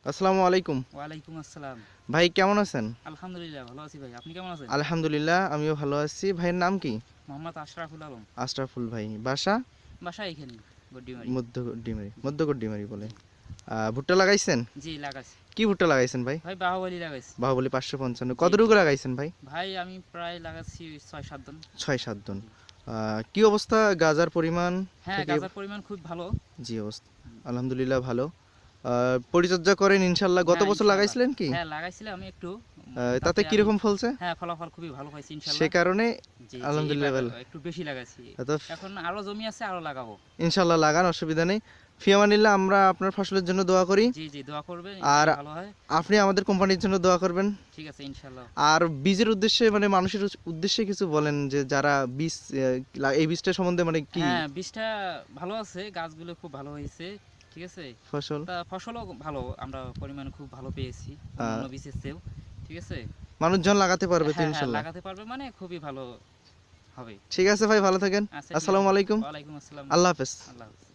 আসসালামু আলাইকুম। ওয়ালাইকুম আসসালাম। ভাই কেমন আছেন? আলহামদুলিল্লাহ ভালো আছি ভাই। আপনি কেমন আছেন? আলহামদুলিল্লাহ আমিও ভালো আছি। ভাইয়ের নাম কি? মোহাম্মদ আশরাফুল আলম। আশরাফুল ভাই। বাসা? বাসা এখানেই, গড্ডিমারি। জি মধ্য গড্ডিমারি বলে। জি ভুট্টা লাগাইছেন? জি লাগাইছি। কি ভুট্টা লাগাইছেন ভাই? ভাই বাহুবলী লাগাইছি। বাহুবলী 555। জি কতটুকু জি লাগাইছেন ভাই? ভাই আমি প্রায় লাগাচ্ছি 6-7 জন। 6-7 জন। জি। কি অবস্থা গাজার পরিমাণ হ্যাঁ, থেকে? গাঁজার পরিমাণ খুব ভালো। জি অবস্থা আলহামদুলিল্লাহ ভালো। পরিচর্যা করেন ইনশাল্লাহ। গত হ্যাঁ বছর ইনশাআল্লাহ। লাগাইছিলেন কি? হ্যাঁ লাগাইছিলাম আমি একটু। তাতে তাতে আমি কিরকম ফলছে? হ্যাঁ ফলাফল খুবই ভালো পাইছি সে ইনশাআল্লাহ। কারণে জি জি আলহামদুলিল্লাহ এবার ভালো। একটু বেশি লাগাইছি। তো এখন আরো জমি আছে, আরো লাগাবো। ইনশাল্লাহ লাগান, অসুবিধা নেই। ফিয়ামানিল্লাহ, আমরা আপনার ফসলের জন্য দোয়া করি। জি জি দোয়া করবেন আর যদি ভালো হয়। আপনি আমাদের কোম্পানির জন্য দোয়া করবেন। ঠিক আছে ইনশাআল্লাহ। আর বীজের উদ্দেশ্যে মানে মানুষের উদ্দেশ্যে কিছু বলেন, যে যারা বীজ এই বীজটা সম্বন্ধে মানে কি হ্যাঁ বীজটা ভালো আছে, গাছগুলো খুব ভালো হয়েছে। ঠিক আছে। ফসল তা ফসলও ভালো, আমরা পরিমাণে খুব ভালো পেয়েছি আহ, অন্যান্য বীজের চেয়েও। ঠিক আছে। মানুষজন লাগাতে পারবে তো হ্যাঁ হ্যাঁ ইনশাল্লাহ? লাগাতে পারবে মানে খুবই ভালো হবে। ঠিক আছে ভাই, ভালো থাকেন। আচ্ছা ঠিক আছে। আসসালামু আলাইকুম। ওয়ালাইকুম আসসালাম। আল্লাহ হাফেজ। আল্লাহ হাফেজ।